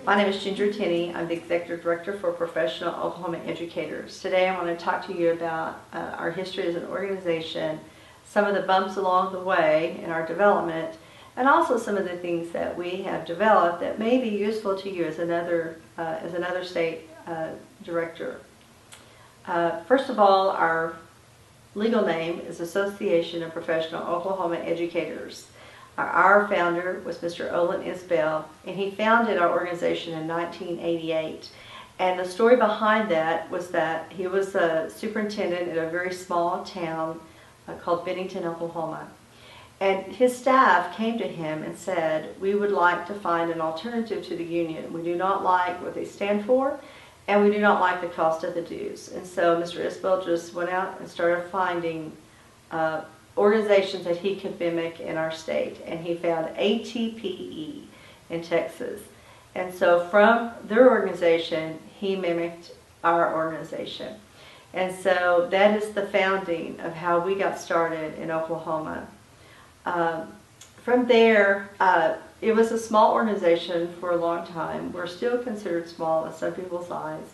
My name is Ginger Tinney. I'm the Executive Director for Professional Oklahoma Educators. Today I want to talk to you about our history as an organization, some of the bumps along the way in our development, and also some of the things that we have developed that may be useful to you as another state director. First of all, our legal name is Association of Professional Oklahoma Educators. Our founder was Mr. Olin Isbell, and he founded our organization in 1988. And the story behind that was that he was a superintendent in a very small town called Bennington, Oklahoma. And his staff came to him and said, we would like to find an alternative to the union. We do not like what they stand for, and we do not like the cost of the dues. And so Mr. Isbell just went out and started finding organizations that he could mimic in our state, and he found ATPE in Texas. And so from their organization, he mimicked our organization. And so that is the founding of how we got started in Oklahoma. From there, it was a small organization for a long time. We're still considered small in some people's eyes.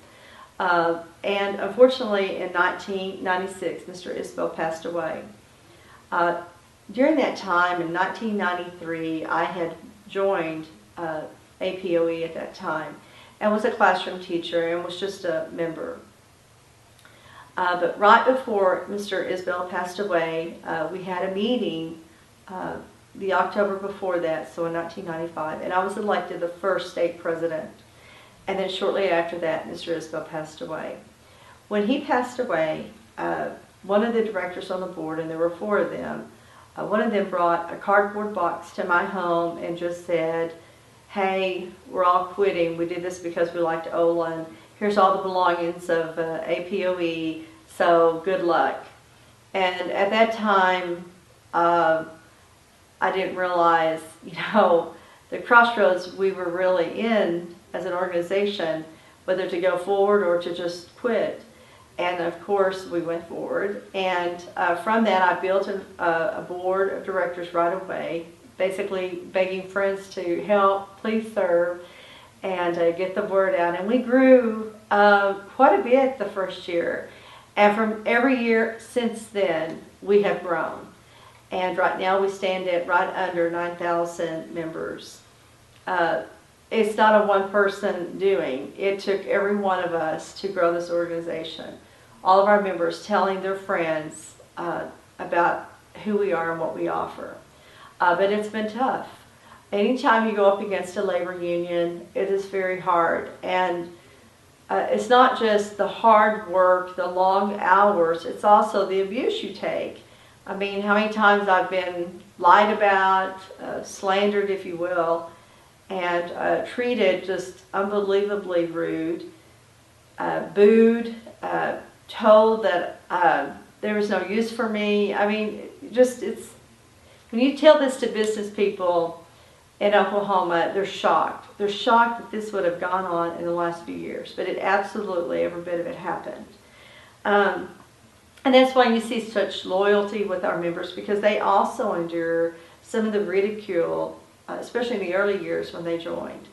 And unfortunately, in 1996, Mr. Isbell passed away. During that time, in 1993, I had joined POE at that time and was a classroom teacher and was just a member. But right before Mr. Isbell passed away, we had a meeting the October before that, so in 1995, and I was elected the first state president. And then shortly after that, Mr. Isbell passed away. When he passed away, one of the directors on the board, and there were 4 of them, one of them brought a cardboard box to my home and just said, hey, we're all quitting. We did this because we liked Olin. Here's all the belongings of APOE, so good luck. And at that time, I didn't realize, the crossroads we were really in as an organization, whether to go forward or to just quit. And of course, we went forward. And from that, I built a board of directors right away, basically begging friends to help, please serve, and get the word out. And we grew quite a bit the first year. And from every year since then, we have grown. And right now, we stand at right under 9,000 members. It's not a one-person doing. It took every one of us to grow this organization. All of our members telling their friends about who we are and what we offer. But it's been tough. Anytime you go up against a labor union, it is very hard. And it's not just the hard work, the long hours, it's also the abuse you take. I mean, how many times I've been lied about, slandered, if you will, and treated just unbelievably rude, booed, told that there was no use for me. I mean, when you tell this to business people in Oklahoma, they're shocked. They're shocked that this would have gone on in the last few years, but it absolutely, every bit of it happened. And that's why you see such loyalty with our members, because they also endure some of the ridicule, especially in the early years when they joined.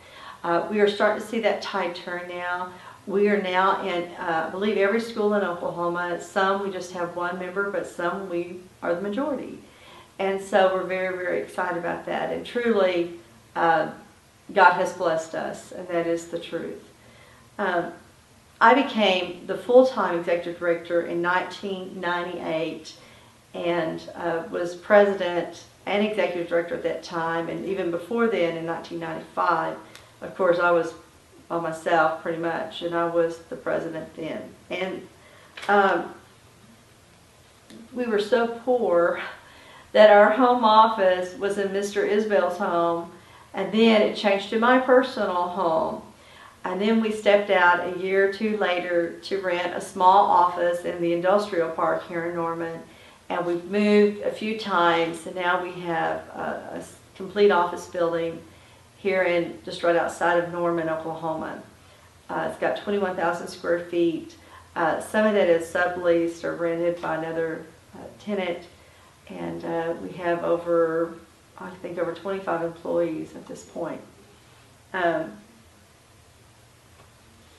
We are starting to see that tide turn now. We are now in, I believe, every school in Oklahoma. Some we just have one member, but some we are the majority. And so we're very, very excited about that. And truly, God has blessed us, and that is the truth. I became the full-time executive director in 1998 and was president and executive director at that time. And even before then, in 1995, of course, I was by myself pretty much, and I was the president then. And we were so poor that our home office was in Mr. Isbell's home, and then it changed to my personal home. And then we stepped out a year or 2 later to rent a small office in the industrial park here in Norman. And we've moved a few times, and now we have a complete office building here in just right outside of Norman, Oklahoma. It's got 21,000 square feet. Some of that is subleased or rented by another tenant. And we have over, I think, over 25 employees at this point.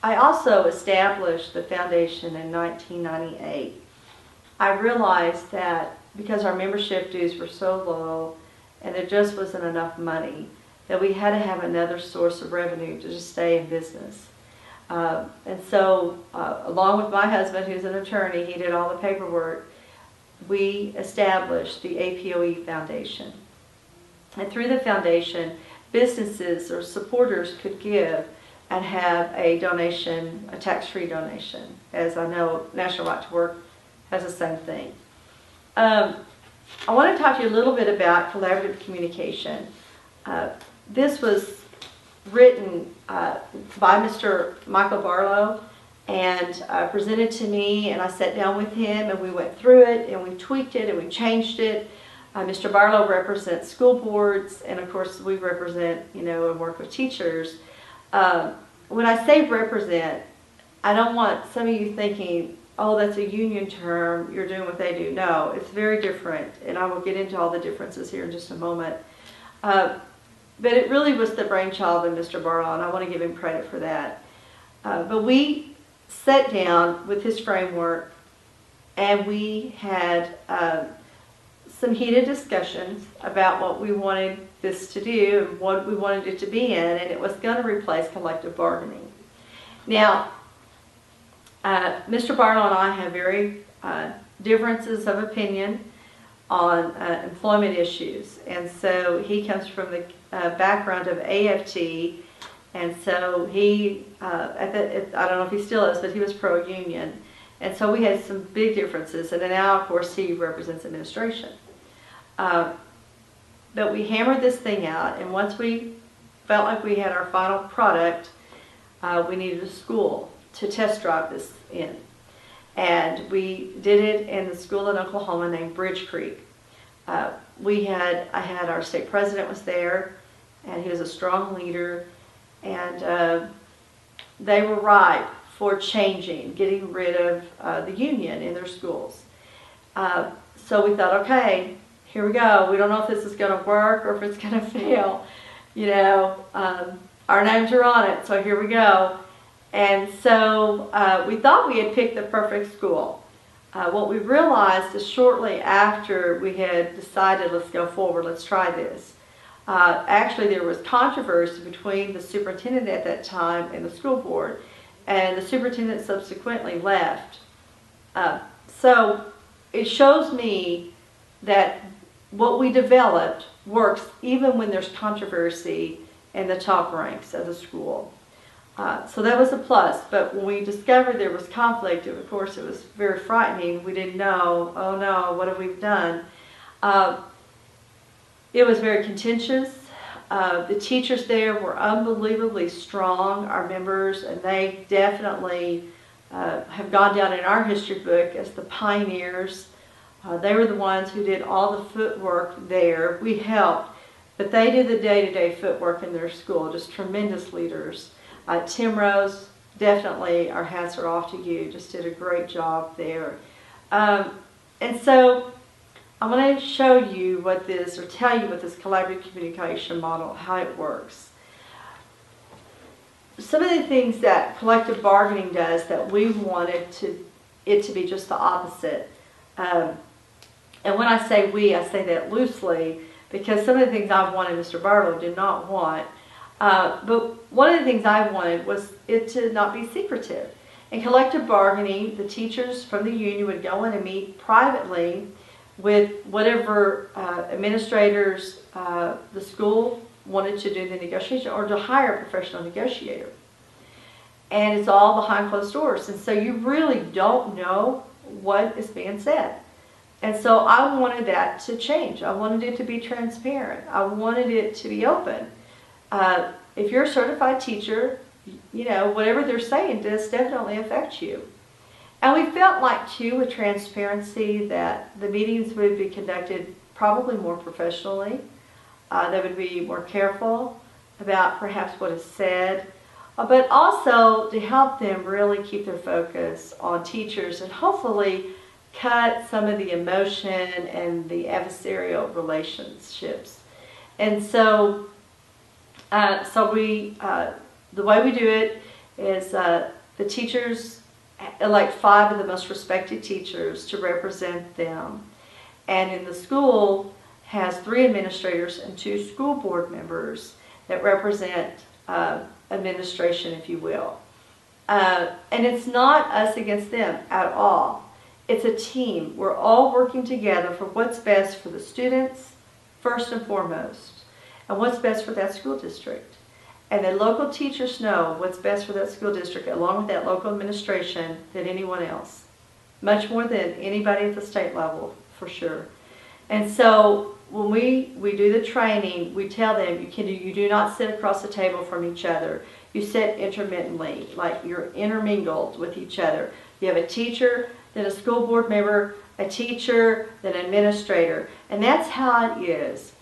I also established the foundation in 1998. I realized that because our membership dues were so low and there just wasn't enough money, that we had to have another source of revenue to just stay in business. And so, along with my husband, who's an attorney, he did all the paperwork, we established the APOE Foundation. And through the foundation, businesses or supporters could give and have a donation, a tax-free donation, as I know National Right to Work has the same thing. I want to talk to you a little bit about collaborative communication. This was written by Mr. Michael Barlow and presented to me, and I sat down with him and we went through it and we tweaked it and we changed it. Mr. Barlow represents school boards, and of course we represent, and work with teachers. When I say represent, I don't want some of you thinking, oh, that's a union term, you're doing what they do. No, it's very different, and I will get into all the differences here in just a moment. But it really was the brainchild of Mr. Barlow, and I want to give him credit for that. But we sat down with his framework, and we had some heated discussions about what we wanted this to do and what we wanted it to be in, and it was going to replace collective bargaining. Now, Mr. Barlow and I have very differences of opinion on employment issues, and so he comes from the background of AFT, and so he, I don't know if he still is, but he was pro-union, and so we had some big differences, and then now of course he represents administration. But we hammered this thing out, and once we felt like we had our final product, we needed a school to test drive this in. And we did it in the school in Oklahoma named Bridge Creek. I had our state president was there, and he was a strong leader, and they were ripe for changing, getting rid of the union in their schools. So we thought, okay, here we go. We don't know if this is going to work or if it's going to fail. Our names are on it, so here we go. And so we thought we had picked the perfect school. What we realized is shortly after we had decided, let's go forward, let's try this. Actually, there was controversy between the superintendent at that time and the school board, and the superintendent subsequently left. So it shows me that what we developed works even when there's controversy in the top ranks of the school. So that was a plus, but when we discovered there was conflict, of course it was very frightening. We didn't know, oh no, what have we done? It was very contentious. The teachers there were unbelievably strong, our members, and they definitely have gone down in our history book as the pioneers. They were the ones who did all the footwork there. We helped, but they did the day-to-day footwork in their school, just tremendous leaders. Tim Rose, definitely our hats are off to you, just did a great job there. And so I'm going to show you what this, or tell you what this collaborative communication model, how it works. Some of the things that collective bargaining does that we wanted it to be just the opposite. And when I say we, I say that loosely, because some of the things I wanted Mr. Barlow did not want. But one of the things I wanted was it to not be secretive. In collective bargaining, the teachers from the union would go in and meet privately with whatever administrators the school wanted to do the negotiation, or to hire a professional negotiator. And it's all behind closed doors. And so you really don't know what is being said. And so I wanted that to change. I wanted it to be transparent. I wanted it to be open. If you're a certified teacher, whatever they're saying does definitely affect you. And we felt like, too, with transparency, that the meetings would be conducted probably more professionally. They would be more careful about perhaps what is said, but also to help them really keep their focus on teachers and hopefully cut some of the emotion and the adversarial relationships. And so, the way we do it is the teachers elect 5 of the most respected teachers to represent them. And in the school has 3 administrators and 2 school board members that represent administration, if you will. And it's not us against them at all. It's a team. We're all working together for what's best for the students, first and foremost, and what's best for that school district. And the local teachers know what's best for that school district, along with that local administration, than anyone else. Much more than anybody at the state level, for sure. And so when we do the training, we tell them you do not sit across the table from each other. You sit intermittently, like you're intermingled with each other. You have a teacher, then a school board member, a teacher, then an administrator. And that's how it is.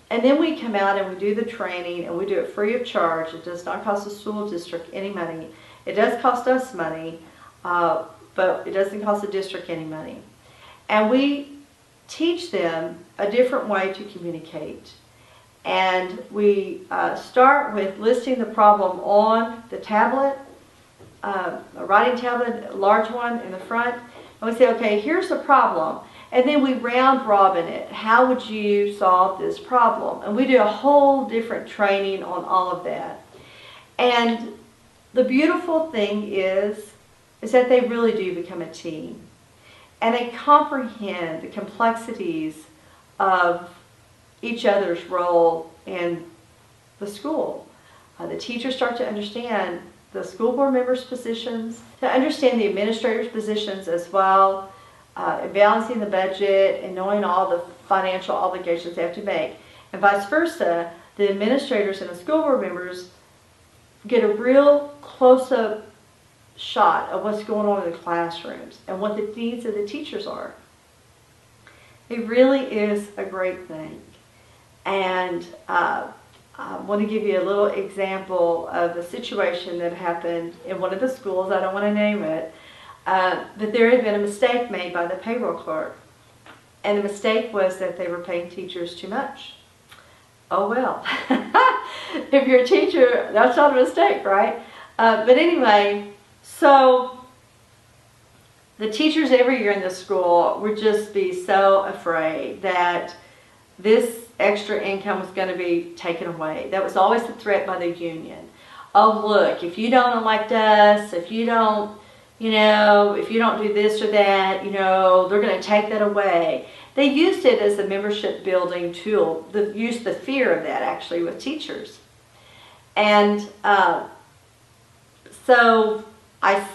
And then we come out and we do the training, and we do it free of charge. It does not cost the school district any money. It does cost us money, but it doesn't cost the district any money. And we teach them a different way to communicate. And we start with listing the problem on the tablet, a writing tablet, a large one in the front. And we say, okay, here's the problem. And then we round robin it. How would you solve this problem? And we do a whole different training on all of that. And the beautiful thing is that they really do become a team. And they comprehend the complexities of each other's role in the school. The teachers start to understand the school board members' positions, to understand the administrators' positions as well, balancing the budget and knowing all the financial obligations they have to make. And vice versa, the administrators and the school board members get a real close-up shot of what's going on in the classrooms and what the needs of the teachers are. It really is a great thing. And I want to give you a little example of a situation that happened in one of the schools. I don't want to name it. But there had been a mistake made by the payroll clerk. And the mistake was that they were paying teachers too much. Oh well. If you're a teacher, that's not a mistake, right? But anyway, so the teachers every year in the school would just be so afraid that this extra income was going to be taken away. That was always the threat by the union. Oh look, if you don't elect us, if you don't do this or that, they're going to take that away. They used it as a membership building tool. Used the fear of that actually with teachers. And so I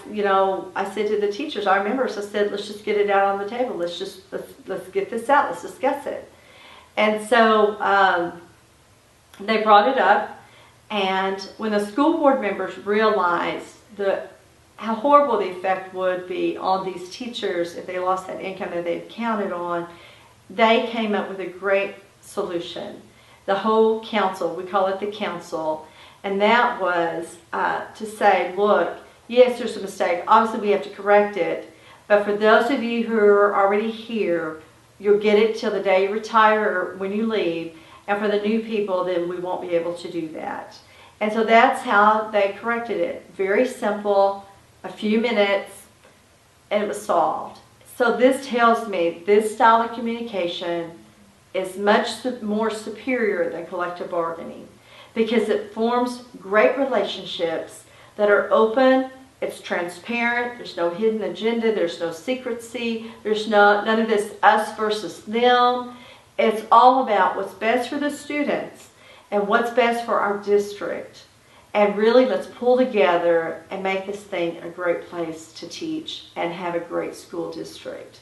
said to the teachers, our members, I said, let's just get it out on the table. Let's get this out. Let's discuss it. And so they brought it up. And when the school board members realized how horrible the effect would be on these teachers if they lost that income that they'd counted on, they came up with a great solution. The whole council, we call it the council, and that was to say, look, yes, there's a mistake. Obviously, we have to correct it, but for those of you who are already here, you'll get it till the day you retire or when you leave, and for the new people, then we won't be able to do that. And so that's how they corrected it. Very simple. A few minutes, and it was solved. So this tells me this style of communication is much more superior than collective bargaining, because it forms great relationships that are open, it's transparent, there's no hidden agenda, there's no secrecy, there's none of this us versus them. It's all about what's best for the students and what's best for our district. And really, let's pull together and make this thing a great place to teach and have a great school district.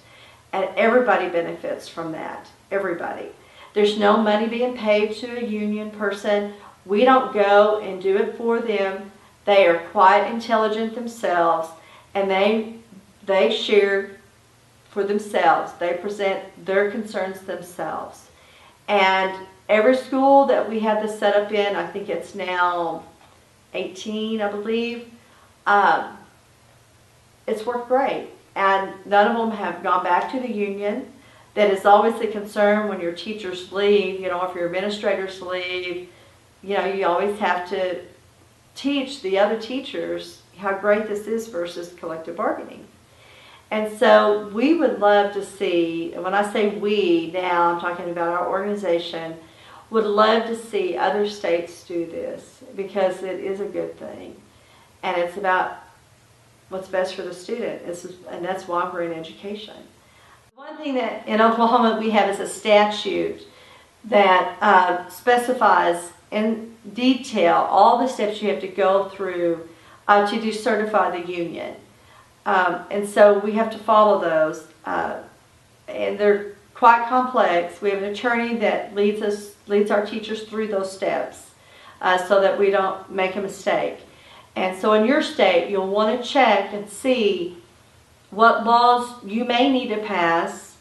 And everybody benefits from that. Everybody. There's no money being paid to a union person. We don't go and do it for them. They are quite intelligent themselves, and they share for themselves. They present their concerns themselves. And every school that we have this set up in, I think it's now 18, I believe, it's worked great. And none of them have gone back to the union. That is always the concern when your teachers leave, if your administrators leave, you always have to teach the other teachers how great this is versus collective bargaining. And so we would love to see, and when I say we now, I'm talking about our organization, would love to see other states do this, because it is a good thing. And it's about what's best for the student, and that's why we're in education. One thing that in Oklahoma we have is a statute that specifies in detail all the steps you have to go through to decertify the union. And so we have to follow those, and they're quite complex. We have an attorney that leads our teachers through those steps so that we don't make a mistake. And so in your state, you'll want to check and see what laws you may need to pass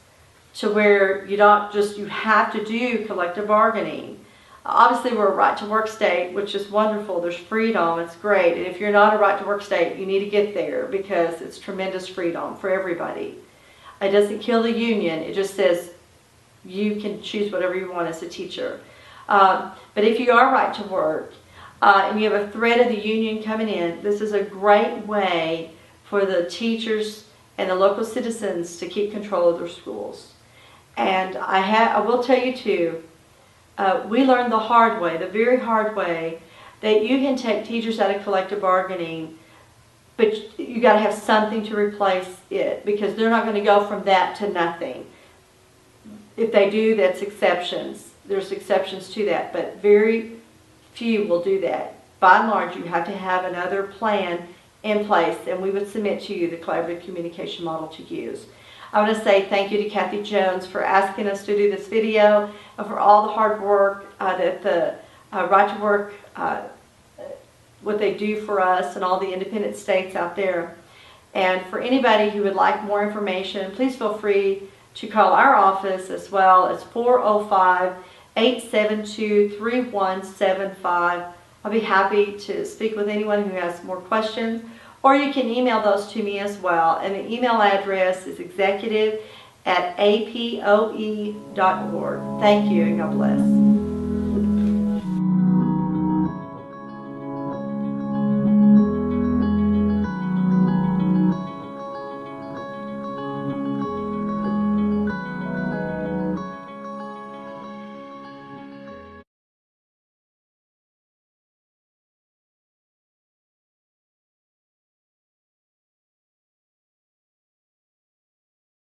to where you have to do collective bargaining. Obviously, we're a right-to-work state, which is wonderful. There's freedom. It's great. And if you're not a right-to-work state, you need to get there, because it's tremendous freedom for everybody. It doesn't kill the union. It just says you can choose whatever you want as a teacher. But if you are right-to-work and you have a threat of the union coming in, this is a great way for the teachers and the local citizens to keep control of their schools. And I will tell you too, we learned the hard way, the very hard way, that you can take teachers out of collective bargaining, but you got to have something to replace it, because they're not going to go from that to nothing. If they do, that's exceptions. There's exceptions to that, but very few will do that. By and large, you have to have another plan in place, and we would submit to you the collaborative communication model to use. I want to say thank you to Kathy Jones for asking us to do this video, and for all the hard work that the Right to Work, what they do for us and all the independent states out there. And for anybody who would like more information, please feel free to call our office as well. It's 405-872-3175. I'll be happy to speak with anyone who has more questions. Or you can email those to me as well. And the email address is executive@apoe.org. Thank you, and God bless.